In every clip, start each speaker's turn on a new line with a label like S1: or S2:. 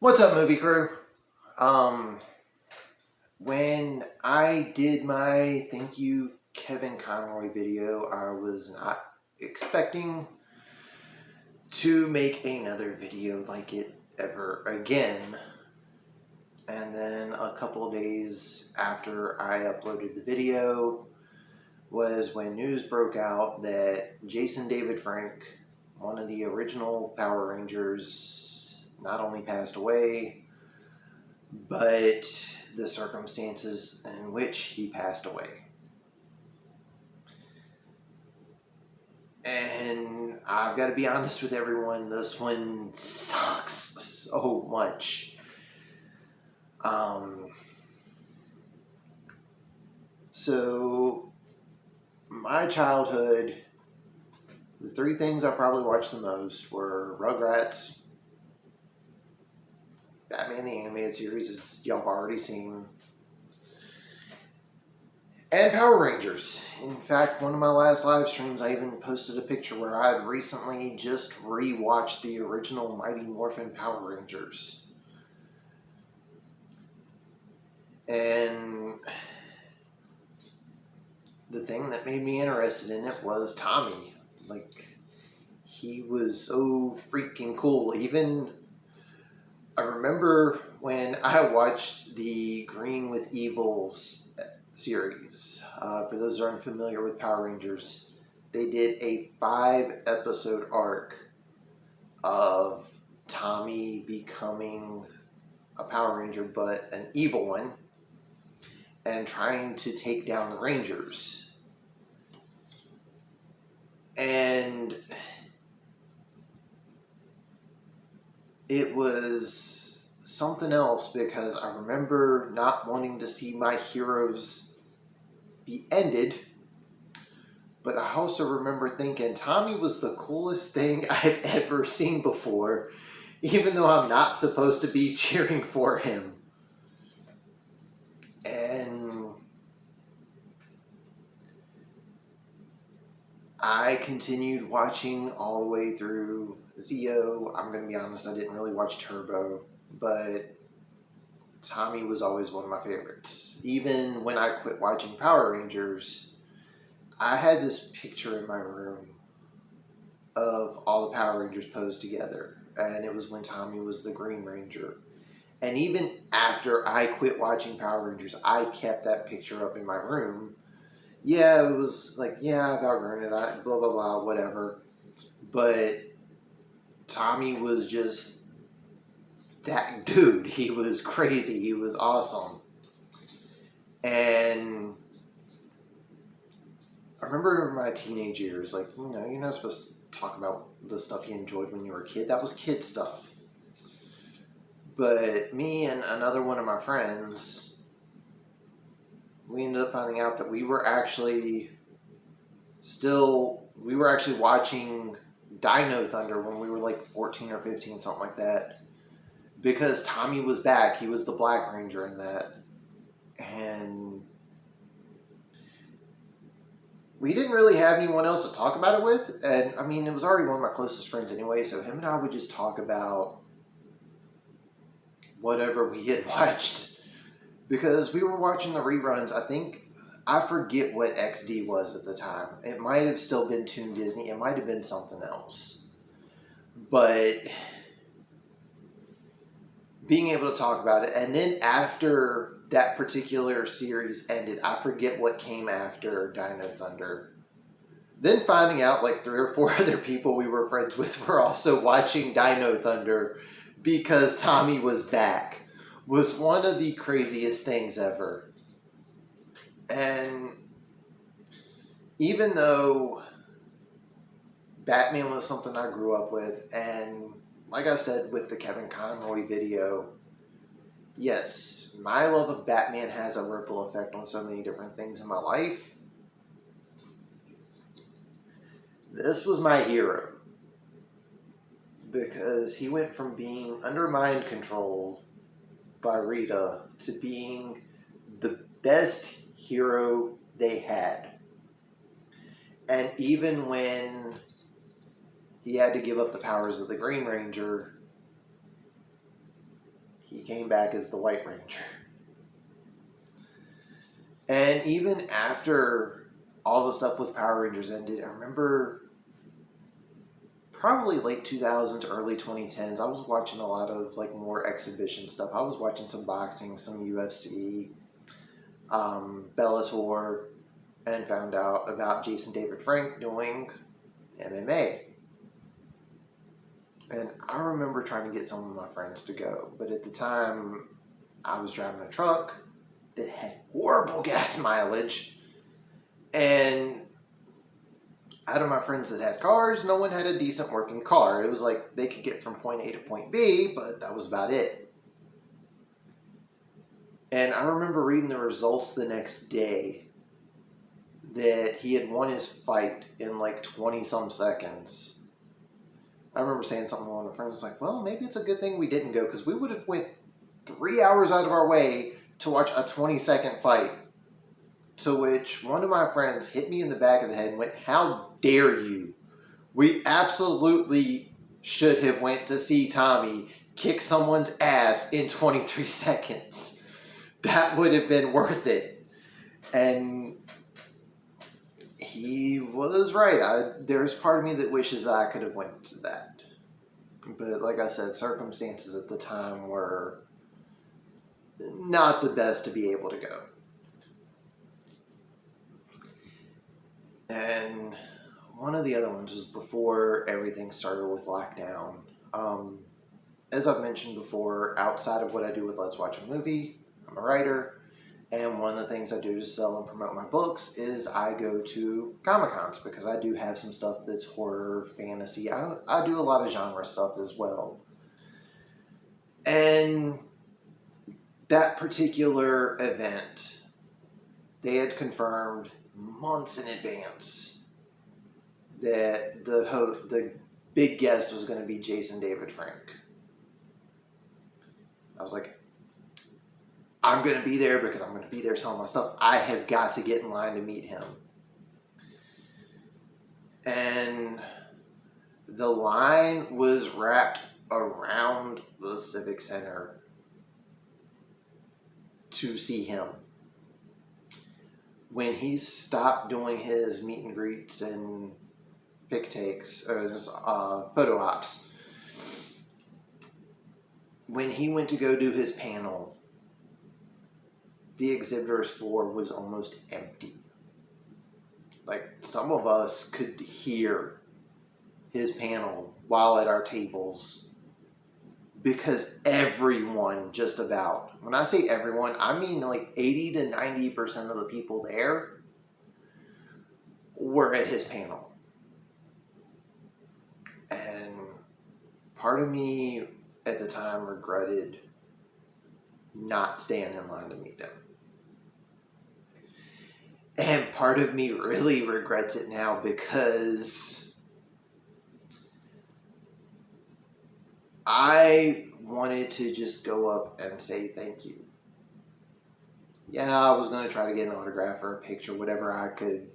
S1: What's up, movie crew? Um, when I did my thank you Kevin Conroy video, I was not expecting to make another video like it ever again. And then a couple of days after I uploaded the video was when news broke out that Jason David Frank, one of the original Power Rangers, not only passed away, but the circumstances in which he passed away. And I've got to be honest with everyone, this one sucks so much. So, my childhood, the three things I probably watched the most were Rugrats, Batman the Animated Series, as y'all have already seen, and Power Rangers. In fact, one of my last live streams, I even posted a picture where I had recently just rewatched the original Mighty Morphin Power Rangers. And the thing that made me interested in it was Tommy. He was so freaking cool. Even I remember when I watched the Green with Evils series. For those who aren't familiar with Power Rangers, they did a 5-episode arc of Tommy becoming a Power Ranger, but an evil one, and trying to take down the Rangers. And it was something else because I remember not wanting to see my heroes be ended, but I also remember thinking Tommy was the coolest thing I've ever seen before, even though I'm not supposed to be cheering for him. And I continued watching all the way through Zeo. I'm going to be honest, I didn't really watch Turbo, but Tommy was always one of my favorites. Even when I quit watching Power Rangers, I had this picture in my room of all the Power Rangers posed together, and it was when Tommy was the Green Ranger. And even after I quit watching Power Rangers, I kept that picture up in my room. Yeah, it was like, yeah, I've outgrown it, blah, blah, blah, whatever. But Tommy was just that dude. He was crazy. He was awesome. And I remember in my teenage years, you're not supposed to talk about the stuff you enjoyed when you were a kid. That was kid stuff. But me and another one of my friends, we ended up finding out that we were actually watching Dino Thunder when we were like 14 or 15, something like that. Because Tommy was back. He was the Black Ranger in that. And we didn't really have anyone else to talk about it with. And I mean, it was already one of my closest friends anyway, so him and I would just talk about whatever we had watched. Because we were watching the reruns. I forget what XD was at the time. It might have still been Toon Disney. It might have been something else. But being able to talk about it, and then after that particular series ended, I forget what came after Dino Thunder. Then finding out like 3 or 4 other people we were friends with were also watching Dino Thunder because Tommy was back was one of the craziest things ever. And even though Batman was something I grew up with, and like I said with the Kevin Conroy video, yes, my love of Batman has a ripple effect on so many different things in my life. This was my hero. Because he went from being under mind control by Rita to being the best hero they had. And even when he had to give up the powers of the Green Ranger, he came back as the White Ranger. And even after all the stuff with Power Rangers ended, I remember probably late 2000s, early 2010s, I was watching a lot of like more exhibition stuff. I was watching some boxing, some UFC, Bellator, and found out about Jason David Frank doing MMA. And I remember trying to get some of my friends to go, but at the time I was driving a truck that had horrible gas mileage, and out of my friends that had cars, no one had a decent working car. It was like they could get from point A to point B, but that was about it. And I remember reading the results the next day that he had won his fight in like 20 some seconds. I remember saying something to one of my friends, like, well, maybe it's a good thing we didn't go, because we would have went 3 hours out of our way to watch a 20-second fight. To which one of my friends hit me in the back of the head and went, how dare you? We absolutely should have went to see Tommy kick someone's ass in 23 seconds. That would have been worth it. And he was right. There's part of me that wishes that I could have went to that. But like I said, circumstances at the time were not the best to be able to go. And one of the other ones was before everything started with lockdown. As I've mentioned before, outside of what I do with Let's Watch a Movie, I'm a writer. And one of the things I do to sell and promote my books is I go to Comic-Cons, because I do have some stuff that's horror, fantasy. I do a lot of genre stuff as well. And that particular event, they had confirmed months in advance that the big guest was going to be Jason David Frank. I was like, I'm going to be there because I'm going to be there selling my stuff. I have got to get in line to meet him. And the line was wrapped around the Civic Center to see him. When he stopped doing his meet and greets and pic takes, or his photo ops, when he went to go do his panel, the exhibitors floor was almost empty. Like, some of us could hear his panel while at our tables, because everyone, just about, when I say everyone, I mean like 80 to 90% of the people there were at his panel. And part of me at the time regretted not staying in line to meet him. And part of me really regrets it now, because I wanted to just go up and say thank you. Yeah, I was going to try to get an autograph or a picture, whatever I could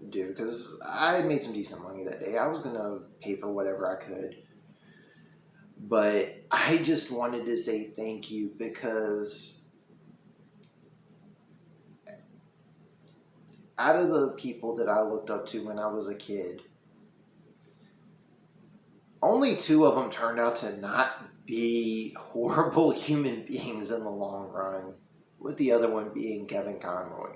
S1: do, because I had made some decent money that day. I was going to pay for whatever I could. But I just wanted to say thank you, because out of the people that I looked up to when I was a kid, only 2 of them turned out to not be horrible human beings in the long run, with the other one being Kevin Conroy.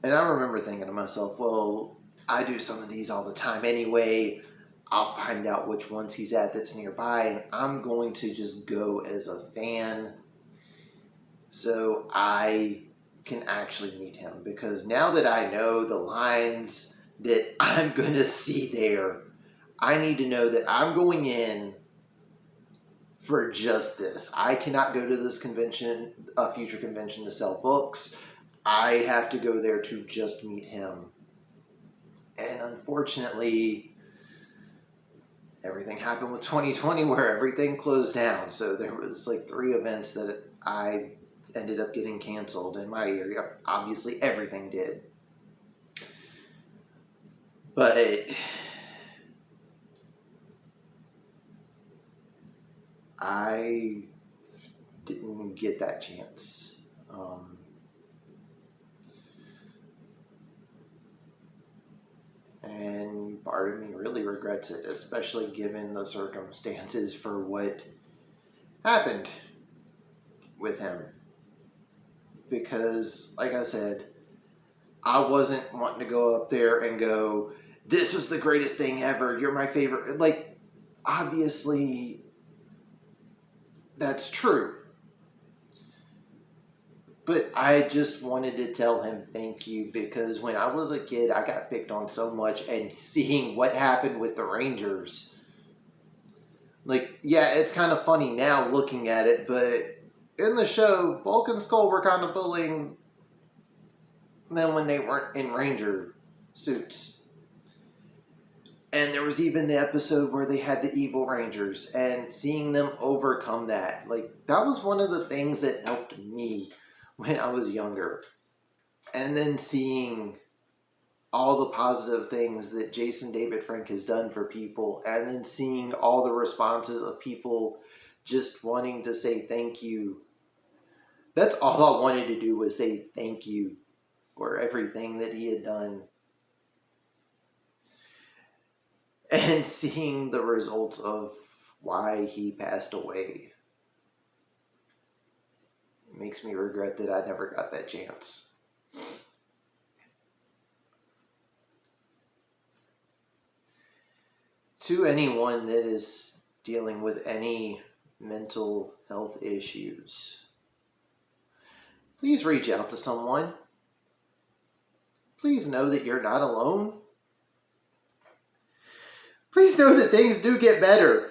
S1: And I remember thinking to myself, well, I do some of these all the time anyway. I'll find out which ones he's at that's nearby, and I'm going to just go as a fan so I can actually meet him. Because now that I know the lines that I'm going to see there, I need to know that I'm going in for just this. I cannot go to this convention, a future convention, to sell books. I have to go there to just meet him. And unfortunately, everything happened with 2020 where everything closed down. So there was like 3 events that I ended up getting canceled in my area. Obviously, everything did. But I didn't get that chance. And part of me really regrets it, especially given the circumstances for what happened with him. Because, like I said, I wasn't wanting to go up there and go, this was the greatest thing ever, you're my favorite. Like, obviously, that's true. But I just wanted to tell him thank you, because when I was a kid, I got picked on so much, and seeing what happened with the Rangers, like, yeah, it's kind of funny now looking at it, but in the show, Bulk and Skull were kind of bullying them when they weren't in Ranger suits. And there was even the episode where they had the evil Rangers, and seeing them overcome that, like, that was one of the things that helped me when I was younger. And then seeing all the positive things that Jason David Frank has done for people, and then seeing all the responses of people just wanting to say thank you. That's all I wanted to do, was say thank you for everything that he had done. And seeing the results of why he passed away makes me regret that I never got that chance. To anyone that is dealing with any mental health issues, please reach out to someone. Please know that you're not alone. Please know that things do get better.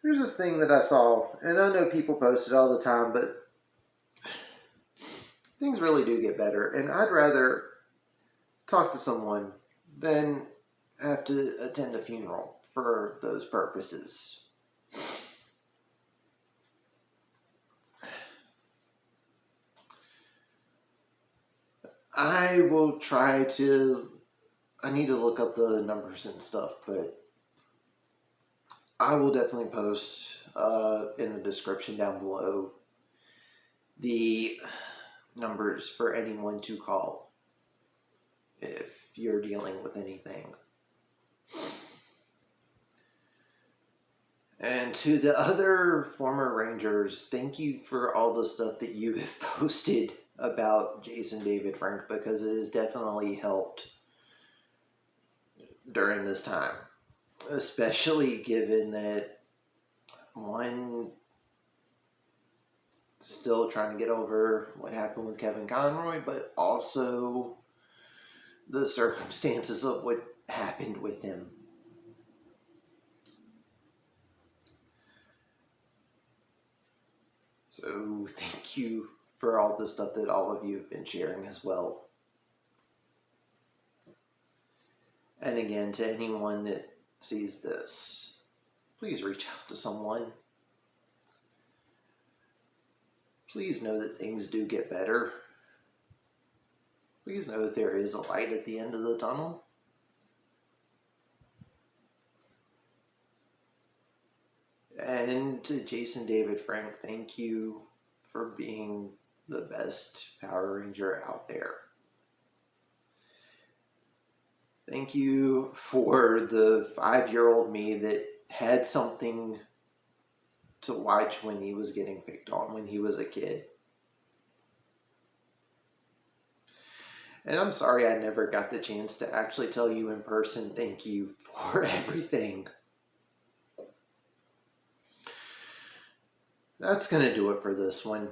S1: There's this thing that I saw, and I know people post it all the time, but things really do get better, and I'd rather talk to someone than have to attend a funeral for those purposes. I will try to, I need to look up the numbers and stuff, but I will definitely post in the description down below the numbers for anyone to call if you're dealing with anything. And to the other former Rangers, thank you for all the stuff that you have posted about Jason David Frank, because it has definitely helped during this time. Especially given that, one, still trying to get over what happened with Kevin Conroy, but also the circumstances of what happened with him. So thank you for all the stuff that all of you have been sharing as well. And again, to anyone that sees this, please reach out to someone. Please know that things do get better. Please know that there is a light at the end of the tunnel. And to Jason David Frank, thank you for being the best Power Ranger out there. Thank you for the 5-year-old me that had something to watch when he was getting picked on when he was a kid. And I'm sorry I never got the chance to actually tell you in person thank you for everything. That's going to do it for this one.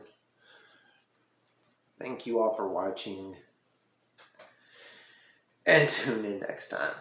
S1: Thank you all for watching. And tune in next time.